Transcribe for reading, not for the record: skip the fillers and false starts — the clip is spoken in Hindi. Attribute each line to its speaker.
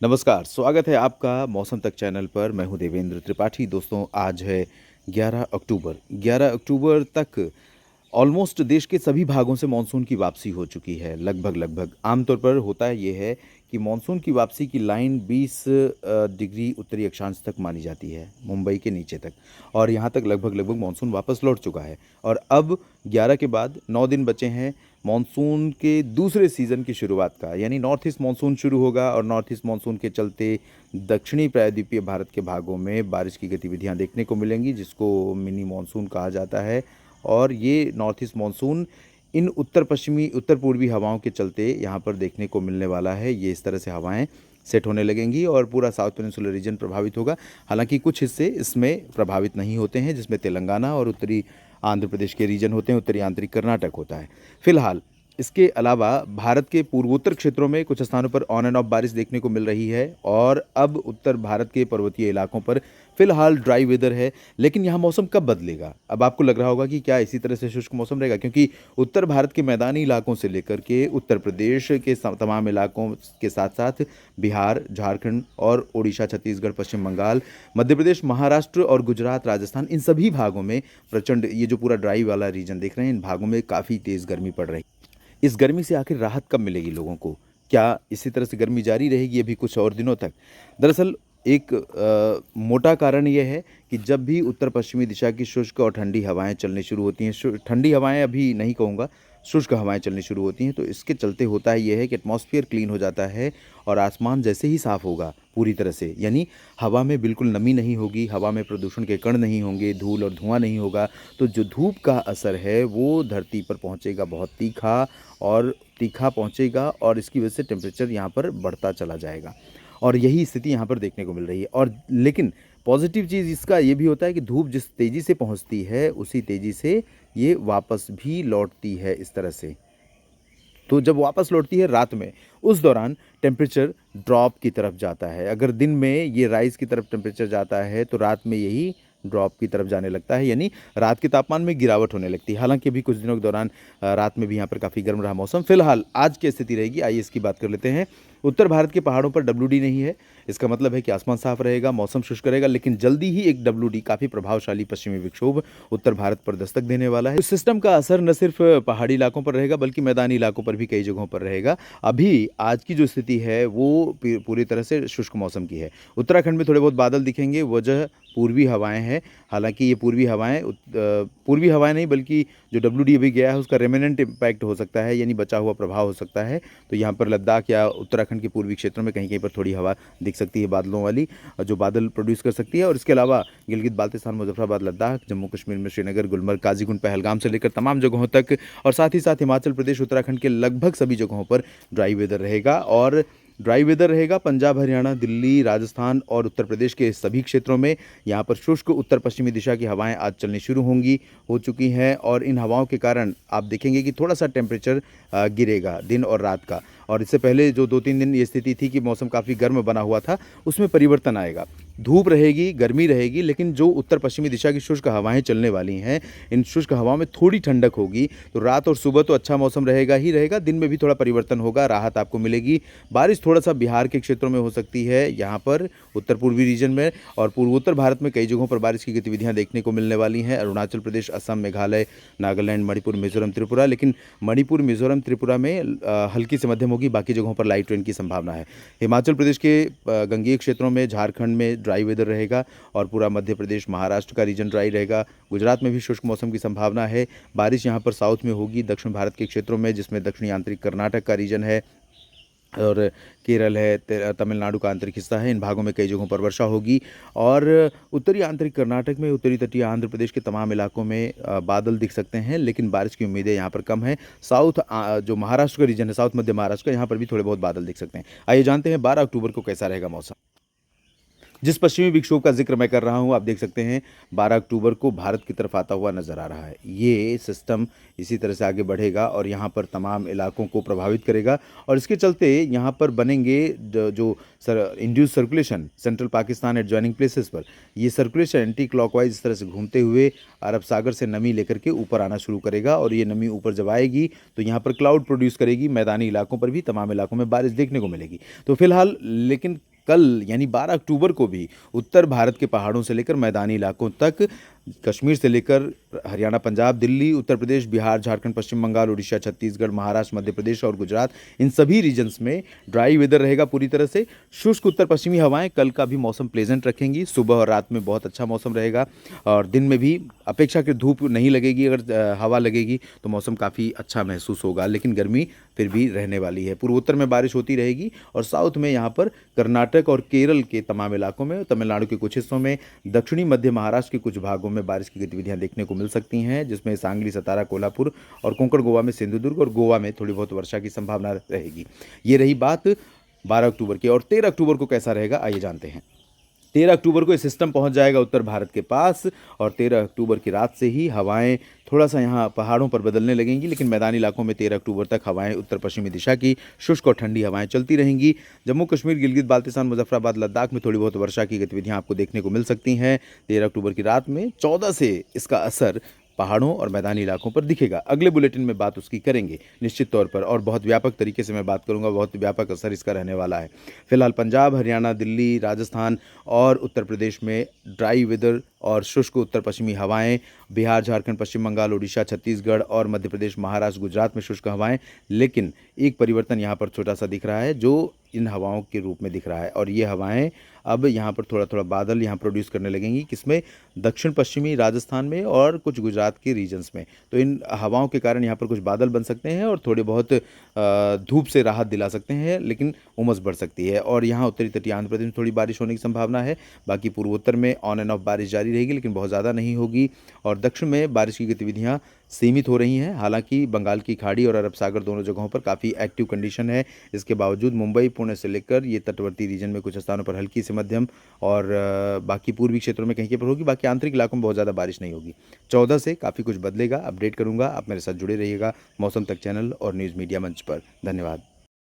Speaker 1: नमस्कार, स्वागत है आपका मौसम तक चैनल पर। मैं हूं देवेंद्र त्रिपाठी। दोस्तों, आज है 11 अक्टूबर। 11 अक्टूबर तक ऑलमोस्ट देश के सभी भागों से मानसून की वापसी हो चुकी है, लगभग। आमतौर पर होता ये है कि मानसून की वापसी की लाइन 20 डिग्री उत्तरी अक्षांश तक मानी जाती है, मुंबई के नीचे तक। और यहाँ तक लगभग मानसून वापस लौट चुका है। और अब 11 के बाद 9 दिन बचे हैं मानसून के दूसरे सीज़न की शुरुआत का, यानी नॉर्थ ईस्ट मानसून शुरू होगा। और नॉर्थ ईस्ट मानसून के चलते दक्षिणी प्रायद्वीपीय भारत के भागों में बारिश की गतिविधियां देखने को मिलेंगी, जिसको मिनी मानसून कहा जाता है। और ये नॉर्थ ईस्ट मानसून इन उत्तर पूर्वी हवाओं के चलते यहाँ पर देखने को मिलने वाला है। ये इस तरह से हवाएं सेट होने लगेंगी और पूरा साउथ पेनिनसुलर रीजन प्रभावित होगा। हालांकि कुछ हिस्से इसमें प्रभावित नहीं होते हैं, जिसमें तेलंगाना और उत्तरी आंध्र प्रदेश के रीजन होते हैं, उत्तरी आंतरिक कर्नाटक होता है। फिलहाल इसके अलावा भारत के पूर्वोत्तर क्षेत्रों में कुछ स्थानों पर ऑन एंड ऑफ बारिश देखने को मिल रही है। और अब उत्तर भारत के पर्वतीय इलाकों पर फिलहाल ड्राई वेदर है। लेकिन यहाँ मौसम कब बदलेगा? अब आपको लग रहा होगा कि क्या इसी तरह से शुष्क मौसम रहेगा, क्योंकि उत्तर भारत के मैदानी इलाकों से लेकर के उत्तर प्रदेश के तमाम इलाकों के साथ साथ बिहार, झारखंड और उड़ीसा, छत्तीसगढ़, पश्चिम बंगाल, मध्य प्रदेश, महाराष्ट्र और गुजरात, राजस्थान, इन सभी भागों में प्रचंड, ये जो पूरा ड्राई वाला रीजन देख रहे हैं, इन भागों में काफ़ी तेज़ गर्मी पड़ रही है। इस गर्मी से आखिर राहत कब मिलेगी लोगों को? क्या इसी तरह से गर्मी जारी रहेगी अभी कुछ और दिनों तक? दरअसल एक मोटा कारण ये है कि जब भी उत्तर पश्चिमी दिशा की शुष्क और ठंडी हवाएं चलनी शुरू होती हैं, ठंडी हवाएं अभी नहीं कहूँगा, शुष्क हवाएं चलनी शुरू होती हैं, तो इसके चलते होता है ये है कि एटमॉस्फेयर क्लीन हो जाता है। और आसमान जैसे ही साफ़ होगा पूरी तरह से, यानी हवा में बिल्कुल नमी नहीं होगी, हवा में प्रदूषण के कण नहीं होंगे, धूल और धुआं नहीं होगा, तो जो धूप का असर है वो धरती पर पहुंचेगा बहुत तीखा पहुंचेगा। और इसकी वजह से टेम्परेचर यहाँ पर बढ़ता चला जाएगा। और यही स्थिति यहाँ पर देखने को मिल रही है। और लेकिन पॉजिटिव चीज़ इसका ये भी होता है कि धूप जिस तेज़ी से पहुँचती है, उसी तेज़ी से ये वापस भी लौटती है इस तरह से। तो जब वापस लौटती है रात में, उस दौरान टेम्परेचर ड्रॉप की तरफ जाता है। अगर दिन में ये राइज़ की तरफ टेम्परेचर जाता है, तो रात में यही ड्रॉप की तरफ जाने लगता है, यानी रात के तापमान में गिरावट होने लगती है। हालांकि अभी कुछ दिनों के दौरान रात में भी यहाँ पर काफ़ी गर्म रहा मौसम। फिलहाल आज की स्थिति रहेगी, आइए इसकी बात कर लेते हैं। उत्तर भारत के पहाड़ों पर WD नहीं है। इसका मतलब है कि आसमान साफ रहेगा, मौसम शुष्क रहेगा। लेकिन जल्दी ही एक WD, काफ़ी प्रभावशाली पश्चिमी विक्षोभ, उत्तर भारत पर दस्तक देने वाला है। इस सिस्टम का असर न सिर्फ पहाड़ी इलाकों पर रहेगा, बल्कि मैदानी इलाकों पर भी कई जगहों पर रहेगा। अभी आज की जो स्थिति है वो पूरी तरह से शुष्क मौसम की है। उत्तराखंड में थोड़े बहुत बादल दिखेंगे, वजह पूर्वी हवाएं हैं। हालांकि ये पूर्वी हवाएं नहीं, बल्कि जो WD अभी गया है उसका रेमिनेंट इम्पैक्ट हो सकता है, यानी बचा हुआ प्रभाव हो सकता है। तो यहाँ पर लद्दाख या उत्तराखंड के पूर्वी क्षेत्रों में कहीं कहीं पर थोड़ी हवा दिख सकती है बादलों वाली, जो बादल प्रोड्यूस कर सकती है। और इसके अलावा गिलगित बाल्टिस्तान, मुजफ्फराबाद, लद्दाख, जम्मू कश्मीर में श्रीनगर, गुलमर्ग, काजीगुंड, पहलगाम से लेकर तमाम जगहों तक, और साथ ही साथ हिमाचल प्रदेश, उत्तराखंड के लगभग सभी जगहों पर ड्राई वेदर रहेगा। और ड्राई वेदर रहेगा पंजाब, हरियाणा, दिल्ली, राजस्थान और उत्तर प्रदेश के सभी क्षेत्रों में। यहाँ पर शुष्क उत्तर पश्चिमी दिशा की हवाएं आज चलनी शुरू हो चुकी हैं। और इन हवाओं के कारण आप देखेंगे कि थोड़ा सा टेम्परेचर गिरेगा दिन और रात का। और इससे पहले जो 2-3 दिन ये स्थिति थी कि मौसम काफ़ी गर्म बना हुआ था, उसमें परिवर्तन आएगा। धूप रहेगी, गर्मी रहेगी, लेकिन जो उत्तर पश्चिमी दिशा की शुष्क हवाएं चलने वाली हैं, इन शुष्क हवाओं में थोड़ी ठंडक होगी। तो रात और सुबह तो अच्छा मौसम रहेगा ही रहेगा, दिन में भी थोड़ा परिवर्तन होगा, राहत आपको मिलेगी। बारिश थोड़ा सा बिहार के क्षेत्रों में हो सकती है, यहाँ पर उत्तर पूर्वी रीजन में, और पूर्वोत्तर भारत में कई जगहों पर बारिश की गतिविधियाँ देखने को मिलने वाली हैं। अरुणाचल प्रदेश, असम, मेघालय, नागालैंड, मणिपुर, मिजोरम, त्रिपुरा। लेकिन मणिपुर, मिजोरम, त्रिपुरा में हल्की से मध्यम होगी, बाकी जगहों पर लाइट रेन की संभावना है। हिमाचल प्रदेश के गंगेय क्षेत्रों में, झारखंड में ड्राई वेदर रहेगा, और पूरा मध्य प्रदेश, महाराष्ट्र का रीजन ड्राई रहेगा। गुजरात में भी शुष्क मौसम की संभावना है। बारिश यहाँ पर साउथ में होगी, दक्षिण भारत के क्षेत्रों में, जिसमें दक्षिणी आंतरिक कर्नाटक का रीजन है और केरल है, तमिलनाडु का आंतरिक हिस्सा है। इन भागों में कई जगहों पर वर्षा होगी। और उत्तरी आंतरिक कर्नाटक में, उत्तरी तटीय आंध्र प्रदेश के तमाम इलाकों में बादल दिख सकते हैं, लेकिन बारिश की उम्मीदें यहाँ पर कम है। जो महाराष्ट्र का रीजन है, साउथ मध्य महाराष्ट्र का, यहाँ पर भी थोड़े बहुत बादल दिख सकते हैं। आइए जानते हैं 12 अक्टूबर को कैसा रहेगा मौसम। जिस पश्चिमी विक्षोभ का जिक्र मैं कर रहा हूं, आप देख सकते हैं 12 अक्टूबर को भारत की तरफ आता हुआ नजर आ रहा है। ये सिस्टम इसी तरह से आगे बढ़ेगा और यहाँ पर तमाम इलाकों को प्रभावित करेगा। और इसके चलते यहाँ पर बनेंगे जो induce circulation central Pakistan adjoining places पर, ये सर्कुलेशन एंटी क्लॉकवाइज इस तरह से घूमते हुए अरब सागर से नमी लेकर के ऊपर आना शुरू करेगा। और ये नमी ऊपर जब आएगी तो यहाँ पर क्लाउड प्रोड्यूस करेगी, मैदानी इलाकों पर भी तमाम इलाकों में बारिश देखने को मिलेगी। तो फिलहाल लेकिन कल यानी 12 अक्टूबर को भी उत्तर भारत के पहाड़ों से लेकर मैदानी इलाकों तक, कश्मीर से लेकर हरियाणा, पंजाब, दिल्ली, उत्तर प्रदेश, बिहार, झारखंड, पश्चिम बंगाल, उड़ीसा, छत्तीसगढ़, महाराष्ट्र, मध्य प्रदेश और गुजरात, इन सभी रीजन्स में ड्राई वेदर रहेगा पूरी तरह से। शुष्क उत्तर पश्चिमी हवाएं कल का भी मौसम प्लेजेंट रखेंगी। सुबह और रात में बहुत अच्छा मौसम रहेगा और दिन में भी अपेक्षाकृत धूप नहीं लगेगी। अगर हवा लगेगी तो मौसम काफ़ी अच्छा महसूस होगा, लेकिन गर्मी फिर भी रहने वाली है। पूर्वोत्तर में बारिश होती रहेगी और साउथ में यहाँ पर कर्नाटक और केरल के तमाम इलाकों में, तमिलनाडु के कुछ हिस्सों में, दक्षिणी मध्य महाराष्ट्र के कुछ भागों में बारिश की गतिविधियां देखने को मिल सकती हैं, जिसमें सांगली, सतारा, कोल्हापुर और कोंकण गोवा में सिंधुदुर्ग और गोवा में थोड़ी बहुत वर्षा की संभावना रहेगी। ये रही बात 12 अक्टूबर की। और 13 अक्टूबर को कैसा रहेगा आइए जानते हैं। 13 अक्टूबर को ये सिस्टम पहुंच जाएगा उत्तर भारत के पास और 13 अक्टूबर की रात से ही हवाएं थोड़ा सा यहाँ पहाड़ों पर बदलने लगेंगी, लेकिन मैदानी इलाकों में 13 अक्टूबर तक हवाएं उत्तर पश्चिमी दिशा की शुष्क और ठंडी हवाएं चलती रहेंगी। जम्मू कश्मीर, गिलगित बाल्तिस्तान, मुजफ्फराबाद, लद्दाख में थोड़ी बहुत वर्षा की गतिविधियां आपको देखने को मिल सकती हैं 13 अक्टूबर की रात में। 14 से इसका असर पहाड़ों और मैदानी इलाकों पर दिखेगा। अगले बुलेटिन में बात उसकी करेंगे निश्चित तौर पर, और बहुत व्यापक तरीके से मैं बात करूंगा, बहुत व्यापक असर इसका रहने वाला है। फिलहाल पंजाब, हरियाणा, दिल्ली, राजस्थान और उत्तर प्रदेश में ड्राई वेदर और शुष्क उत्तर पश्चिमी हवाएं, बिहार, झारखंड, पश्चिम बंगाल, उड़ीसा, छत्तीसगढ़ और मध्य प्रदेश, महाराष्ट्र, गुजरात में शुष्क हवाएं। लेकिन एक परिवर्तन यहाँ पर छोटा सा दिख रहा है जो इन हवाओं के रूप में दिख रहा है, और ये हवाएं अब यहाँ पर थोड़ा थोड़ा बादल यहाँ प्रोड्यूस करने लगेंगी, किसमें, दक्षिण पश्चिमी राजस्थान में और कुछ गुजरात के रीजन्स में। तो इन हवाओं के कारण यहाँ पर कुछ बादल बन सकते हैं और थोड़े बहुत धूप से राहत दिला सकते हैं, लेकिन उमस बढ़ सकती है। और यहाँ उत्तरी तटीय आंध्र प्रदेश में थोड़ी बारिश होने की संभावना है। बाकी पूर्वोत्तर में ऑन एंड ऑफ बारिश जारी रहेगी, लेकिन बहुत ज़्यादा नहीं होगी। और दक्षिण में बारिश की गतिविधियाँ सीमित हो रही हैं। हालांकि बंगाल की खाड़ी और अरब सागर दोनों जगहों पर काफ़ी एक्टिव कंडीशन है। इसके बावजूद मुंबई, पुणे से लेकर ये तटवर्ती रीजन में कुछ स्थानों पर हल्की से मध्यम और बाकी पूर्वी क्षेत्रों में कहीं पर होगी। बाकी आंतरिक इलाकों में बहुत ज़्यादा बारिश नहीं होगी। 14 से काफ़ी कुछ बदलेगा, अपडेट करूंगा। आप मेरे साथ जुड़े रहिएगा मौसम तक चैनल और न्यूज़ मीडिया मंच पर। धन्यवाद।